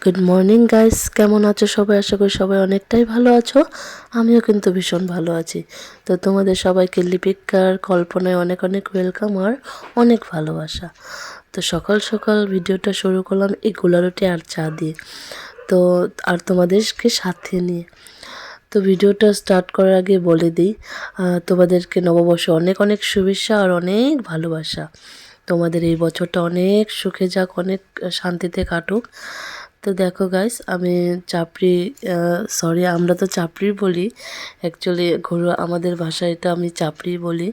Good morning guys, কেমন আছো সবাই? আশা করি সবাই অনেকটাই ভালো আছো। আমিও কিন্তু ভীষণ ভালো আছি। তো তোমাদের সবাইকে লিপিকার কল্পনায় অনেক অনেক ওয়েলকাম আর অনেক ভালোবাসা। তো সকাল সকাল ভিডিওটা শুরু করলাম এই গোলা রুটি আর চা দিয়ে, তো আর তোমাদেরকে সাথে নিয়ে। তো ভিডিওটা স্টার্ট করার আগে বলে দিই, তোমাদেরকে নববর্ষে অনেক অনেক শুভেচ্ছা আর অনেক ভালোবাসা। তোমাদের এই বছরটা অনেক সুখে যাক, অনেক শান্তিতে কাটুক। তো দেখো গাইস, আমি চাপড়ি, সরি আমরা তো চাপড়ি বলি, অ্যাকচুয়ালি ঘরোয়া আমাদের ভাষায় এটা আমি চাপড়ি বলি।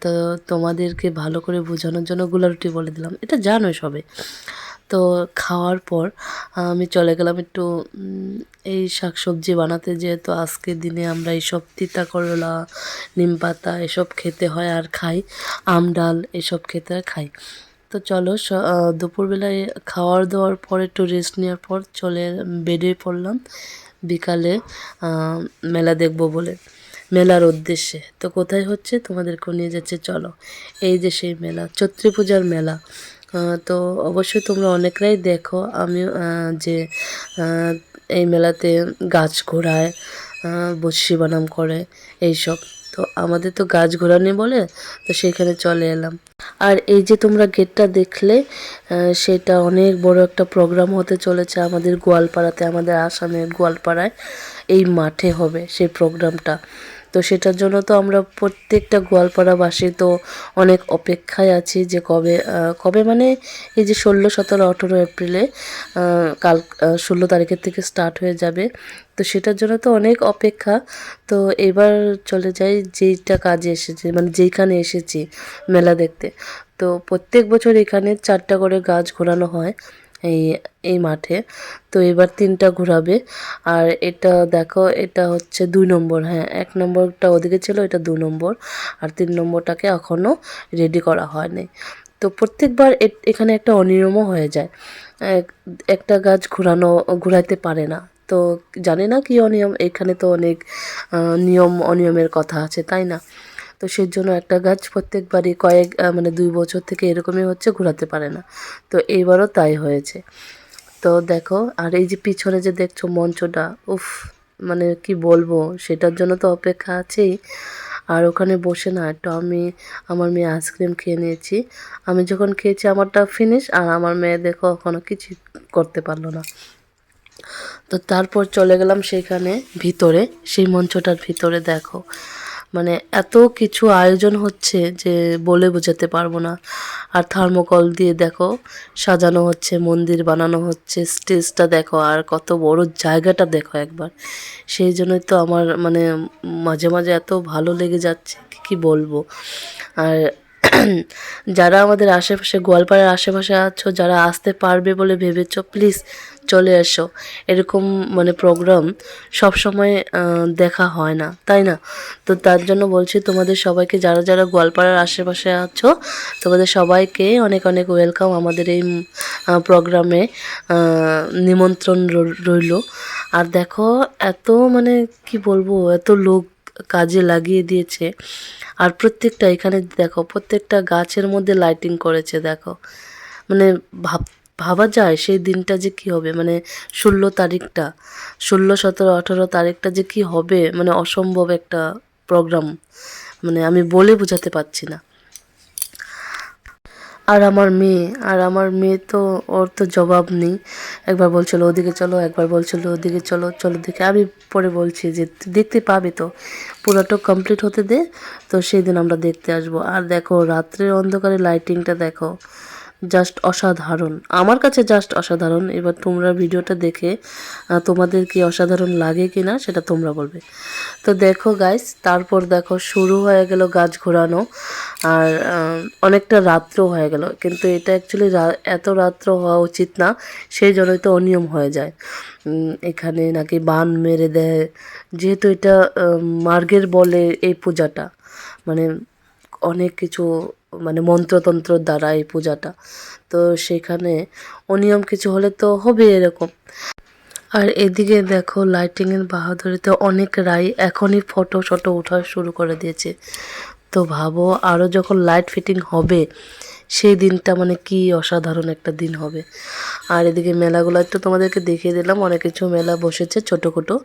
তো তোমাদেরকে ভালো করে বোঝানোর জন্য গোলা রুটি বলে দিলাম, এটা জানোই সবে। তো খাওয়ার পর আমি চলে গেলাম একটু এই শাকসবজি বানাতে, যেহেতু আজকের দিনে আমরা এইসব তিতা করলা, নিম পাতা এসব খেতে হয় আর খাই, আম ডাল এসব খেতে আর খাই। তো চলো দুপুরবেলায় খাওয়ার দাওয়ার পর একটু রেস্ট নেওয়ার পর বেরিয়ে পড়লাম বিকালে মেলা দেখব বলে, মেলার উদ্দেশ্যে। তো কোথায় হচ্ছে তোমাদেরকেও নিয়ে যাচ্ছে, চলো। এই যে সেই মেলা, চৈত্রী পূজার মেলা। তো অবশ্যই তোমরা অনেকরাই দেখো, আমি যে এই মেলাতে গাছ ঘোরায়, বস্যি বানাম করে এইসব। তো আমাদের তো গাছ ঘোরানি বলে, তো সেইখানে চলে এলাম। আর এই যে তোমরা গেটটা দেখলে, সেটা অনেক বড় একটা প্রোগ্রাম হতে চলেছে আমাদের গোয়ালপাড়াতে, আমাদের আসামের গোয়ালপাড়ায় এই মাঠে হবে সেই প্রোগ্রামটা। তো সেটার জন্য তো আমরা প্রত্যেকটা গোয়ালপাড়াবাসী তো অনেক অপেক্ষায় আছি যে কবে কবে মানে এই যে 16, 17, 18 এপ্রিলে, কাল 16 তারিখের থেকে স্টার্ট হয়ে যাবে। তো সেটার জন্য তো অনেক অপেক্ষা। তো এবার চলে যাই যেইটা কাজে এসেছে, মানে যেইখানে এসেছি মেলা দেখতে। তো প্রত্যেক বছর এখানে 4টা করে গাছ ঘোরানো হয় এই এই মাঠে। তো এবার 3টা ঘোরাবে। আর এটা দেখো, এটা হচ্ছে 2 নম্বর, হ্যাঁ 1 নম্বরটা ওদিকে ছিল, এটা 2 নম্বর। আর 3 নম্বরটাকে এখনও রেডি করা হয়নি। তো প্রত্যেকবার এখানে একটা অনিয়মও হয়ে যায়, একটা গাছ ঘোরাইতে পারে না। তো জানি না কি অনিয়ম, এখানে তো অনেক নিয়ম অনিয়মের কথা আছে, তাই না? তো সেই জন্য একটা গাছ প্রত্যেকবারই মানে 2 বছর থেকে এরকমই হচ্ছে, ঘোরাতে পারে না। তো এইবারও তাই হয়েছে। তো দেখো, আর এই যে পিছনে যে দেখছো মঞ্চটা, উফ, মানে কি বলবো, সেটার জন্য তো অপেক্ষা আছেই। আর ওখানে বসে না একটু আমার মেয়ে আইসক্রিম খেয়ে নিয়েছি। আমি যখন খেয়েছি আমারটা ফিনিশ, আর আমার মেয়ে দেখো এখনও কিছু করতে পারলো না। তো তারপর চলে গেলাম সেখানে ভিতরে, সেই মঞ্চটার ভিতরে দেখো, মানে এত কিছু আয়োজন হচ্ছে যে বলে বোঝাতে পারবো না। আর থার্মোকল দিয়ে দেখো সাজানো হচ্ছে, মন্দির বানানো হচ্ছে, স্টেজটা দেখো আর কত বড় জায়গাটা দেখো একবার। সেই জন্যই তো আমার মানে মাঝে মাঝে এত ভালো লেগে যাচ্ছে, কি বলবো। আর যারা আমাদের আশেপাশে গোয়ালপাড়ার আশেপাশে আছো, যারা আসতে পারবে বলে ভেবেছো, প্লিজ চলে এসো। এরকম মানে প্রোগ্রাম সব সময় দেখা হয় না, তাই না? তো তার জন্য বলছি তোমাদের সবাইকে, যারা যারা গোয়ালপাড়ার আশেপাশে আছো, তোমাদের সবাইকে অনেক অনেক ওয়েলকাম আমাদের এই প্রোগ্রামে, নিমন্ত্রণ রইল। আর দেখো এত মানে কি বলবো, এত লোক কাজে লাগিয়ে দিয়েছে। আর প্রত্যেকটা এখানে দেখো, প্রত্যেকটা গাছের মধ্যে লাইটিং করেছে দেখো, মানে ভাবা যায় সেই দিনটা যে কি হবে, মানে 16 তারিখটা, 16, 17, 18 তারিখটা যে কি হবে, মানে অসম্ভব একটা প্রোগ্রাম, মানে আমি বলে বোঝাতে পারছি না। আর আমার মেয়ে তো, ওর তো জবাব নেই। একবার বলছিল ওদিকে চলো, একবার বলছিল ওদিকে চলো, চলো দিকে। আমি পরে বলছি যে দেখতে পাবে তো, পুরোটা কমপ্লিট হতে দে, তো সেই দিন আমরা দেখতে আসবো। আর দেখো রাত্রের অন্ধকারে লাইটিংটা দেখো, জাস্ট অসাধারণ, আমার কাছে জাস্ট অসাধারণ। এবার তোমরা ভিডিওটা দেখে তোমাদের কি অসাধারণ লাগে কি না সেটা তোমরা বলবে। তো দেখো গাইস, তারপর দেখো শুরু হয়ে গেল গাছ ঘোরানো। আর অনেকটা রাত্র হয়ে গেল, কিন্তু এটা অ্যাকচুয়ালি এত রাত্র হওয়া উচিত না, সেই জন্যই তো অনিয়ম হয়ে যায়। এখানে নাকি বান মেরে দেয়, যেহেতু এটা মার্গের বলে এই পূজাটা, মানে অনেক কিছু, মানে মন্ত্রতন্ত্রর দ্বারা এই পূজাটা। তো সেখানে অনিয়ম কিছু হলে তো হবে এরকম। আর এদিকে দেখো লাইটিংয়ের বাহাদুরিতে অনেক রাই এখনই ফটো ওঠা শুরু করে দিয়েছে। তো ভাবো আরও যখন লাইট ফিটিং হবে, সেই দিনটা মানে কি অসাধারণ একটা দিন হবে। আর এদিকে মেলাগুলো একটু তোমাদেরকে দেখিয়ে দিলাম, অনেক কিছু মেলা বসেছে ছোটোখাটো,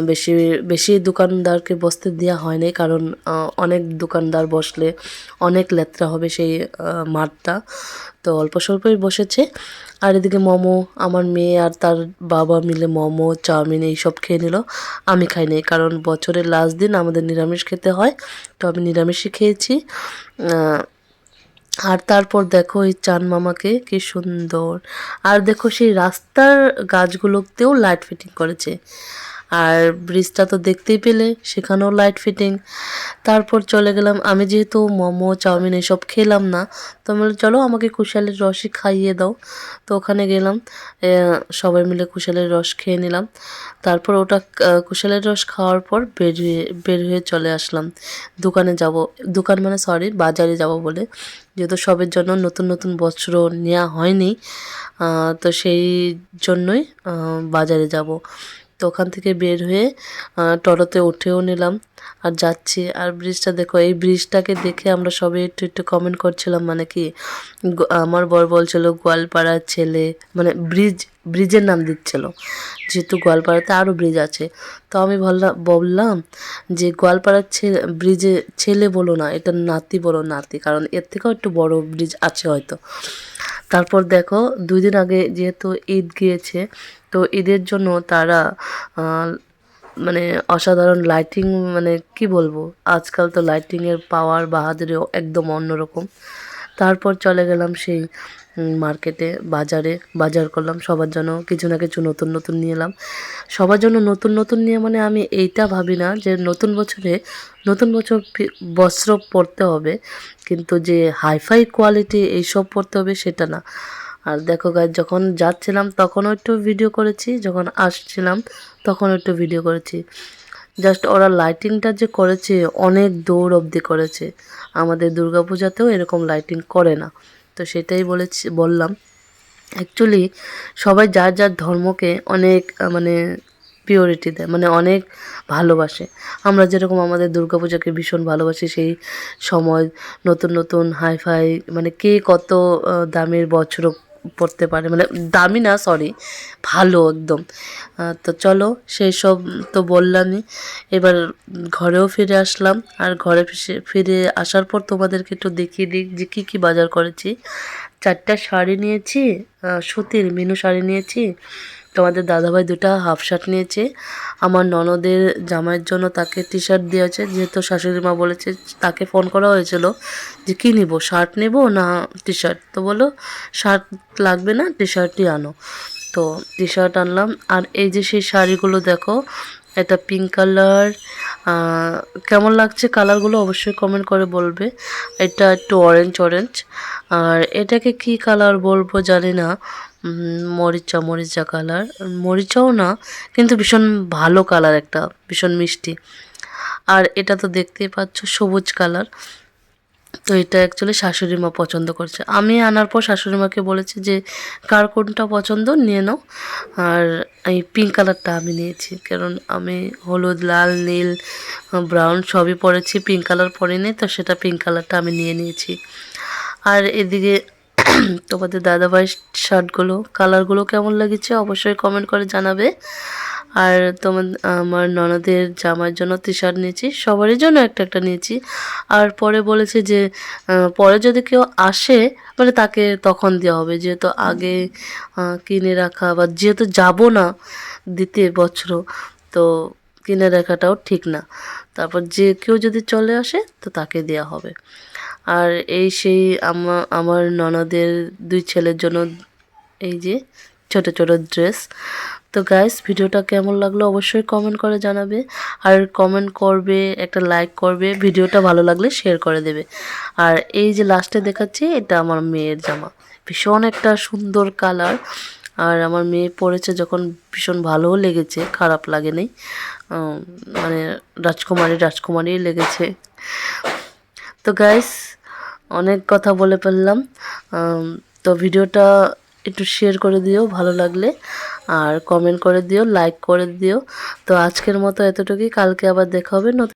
বেশি বেশি দোকানদারকে বসতে দেওয়া হয়নি, কারণ অনেক দোকানদার বসলে অনেক লেত্রা হবে সেই মাঠটা, তো অল্প স্বল্পই বসেছে। আর এদিকে মোমো, আমার মেয়ে আর তার বাবা মিলে মোমো চাউমিন এইসব খেয়ে নিল, আমি খাইনি, কারণ বছরের লাস্ট দিন আমাদের নিরামিষ খেতে হয়, তো আমি নিরামিষই খেয়েছি। আর তারপর দেখো এই চান মামাকে কি সুন্দর, আর দেখো সেই রাস্তার গাছগুলোতেও লাইট ফিটিং করেছে, আর ব্রিজটা তো দেখতেই পেলে সেখানেও লাইট ফিটিং। তারপর চলে গেলাম, আমি যেহেতু মোমো চাউমিন এসব খেলাম না, তো আমি বললাম চলো আমাকে কুশালের রসই খাইয়ে দাও। তো ওখানে গেলাম, সবাই মিলে কুশালের রস খেয়ে নিলাম। তারপর ওটা কুশালের রস খাওয়ার পর বের হয়ে চলে আসলাম দোকানে যাব, দোকান মানে সরি বাজারে যাব বলে, যেহেতু সবের জন্য নতুন নতুন বস্ত্র নেওয়া হয়নি, তো সেই জন্যই বাজারে যাব। তো ওখান থেকে বের হয়ে টোটোতে উঠেও নিলাম আর যাচ্ছি। আর ব্রিজটা দেখো, এই ব্রিজটাকে দেখে আমরা সবাই একটু একটু কমেন্ট করছিলাম, মানে কি আমার বর বলছিল গোয়ালপাড়ার ছেলে, মানে ব্রিজের নাম দিচ্ছিল, যেহেতু গোয়ালপাড়াতে আরও ব্রিজ আছে। তো আমি বললাম যে গোয়ালপাড়ার ব্রিজে ছেলে বলো না, এটা নাতি বলো, নাতি, কারণ এর থেকেও একটু বড় ব্রিজ আছে হয়তো। তারপর দেখো 2 দিন আগে যেহেতু ঈদ গিয়েছে, তো ঈদের জন্য তারা মানে অসাধারণ লাইটিং, মানে কি বলবো, আজকাল তো লাইটিংয়ের পাওয়ার বাহাদুরিও একদম অন্যরকম। তারপর চলে গেলাম সেই মার্কেটে, বাজার করলাম সবার জন্য, কিছু না কিছু নতুন নতুন নিয়ে এলাম। সবার জন্য নতুন নতুন নিয়ে মানে আমি এইটা ভাবি না যে নতুন বছরে নতুন বস্ত্র পরতে হবে, কিন্তু যে হাইফাই কোয়ালিটি এইসব পরতে হবে সেটা না। আর দেখো গাইস, যখন যাচ্ছিলাম তখনও একটু ভিডিও করেছি, যখন আসছিলাম তখন একটু ভিডিও করেছি। জাস্ট ওরা লাইটিংটা যে করেছে অনেক দূর অবধি করেছে, আমাদের দুর্গাপূজাতেও এরকম লাইটিং করে না। তো সেটাই বললাম অ্যাকচুয়ালি সবাই যার যার ধর্মকে অনেক মানে পিওরিটি দেয়, মানে অনেক ভালোবাসে। আমরা যেরকম আমাদের দুর্গাপূজাকে ভীষণ ভালোবাসি, সেই সময় নতুন নতুন হাইফাই মানে কে কত দামের বস্ত্র পরতে পারে, মানে দামি না সরি, ভালো একদম। তো চলো সেই সব তো বললামই, এবার ঘরেও ফিরে আসলাম। আর ঘরে ফিরে আসার পর তোমাদেরকে একটু দেখিয়ে দিই যে কী কী বাজার করেছি। 4টা শাড়ি নিয়েছি, সুতির মিনু শাড়ি নিয়েছি, তোমাদের দাদাভাই 2টা হাফ শার্ট নিয়েছে, আমার ননদের জামাইয়ের জন্য তাকে টি শার্ট দিয়েছে, যেহেতু শাশুড়ি মা বলেছে, তাকে ফোন করা হয়েছিল যে কী নিব, শার্ট নেব না টি শার্ট, তো বলো শার্ট লাগবে না, টি শার্টই আনো। তো টি শার্ট আনলাম। আর এই যে সেই শাড়িগুলো দেখো, এটা পিঙ্ক কালার, কেমন লাগছে কালারগুলো অবশ্যই কমেন্ট করে বলবে। এটা একটু অরেঞ্জ, আর এটাকে কি কালার বলবো জানি না, মরিচা কালার, মরিচাও না, কিন্তু ভীষণ ভালো কালার, একটা ভীষণ মিষ্টি। আর এটা তো দেখতেই পাচ্ছ সবুজ কালার। তো এটা অ্যাকচুয়ালি শাশুড়ি মা পছন্দ করছে, আমি আনার পর শাশুড়ি মাকে বলেছি যে কার কোনটা পছন্দ নিয়ে নাও। আর এই পিঙ্ক কালারটা আমি নিয়েছি, কারণ আমি হলুদ, লাল, নীল, ব্রাউন সবই পরেছি, পিঙ্ক কালার পরিনি, তো সেটা পিঙ্ক কালারটা আমি নিয়ে নিয়েছি। আর এদিকে তোমাদের দাদাভাইয়ের শার্টগুলো কালারগুলো কেমন লেগেছে অবশ্যই কমেন্ট করে জানাবে। আর আমার ননদের জামার জন্য টি শার্ট নিয়েছি, সবারই জন্য একটা একটা নিয়েছি। আর পরে বলেছে যে পরে যদি কেউ আসে মানে তাকে তখন দেওয়া হবে, যেহেতু আগে কিনে রাখা, বা যেহেতু যাব না দিতে বছর, তো কিনে রাখাটাও ঠিক না। তারপর যে কেউ যদি চলে আসে তো তাকে দেওয়া হবে। আর এই সেই আমার ননদের 2 ছেলের জন্য এই যে ছোট ছোট ড্রেস। তো গাইস, ভিডিওটা কেমন লাগলো অবশ্যই কমেন্ট করে জানাবে, আর কমেন্ট করবে, একটা লাইক করবে, ভিডিওটা ভালো লাগলে শেয়ার করে দেবে। আর এই যে লাস্টে দেখাচ্ছি, এটা আমার মেয়ের জামা, ভীষণ একটা সুন্দর কালার, আর আমার মেয়ে পরেছে যখন ভীষণ ভালোও লেগেছে, খারাপ লাগেনি, মানে রাজকুমারী লেগেছে। তো গাইস, অনেক কথা বলে ফেললাম, তো ভিডিওটা একটু শেয়ার করে দিও ভালো লাগলে, আর কমেন্ট করে দিও, লাইক করে দিও। তো আজকের মতো এতটুকুই, কালকে আবার দেখা হবে নতুন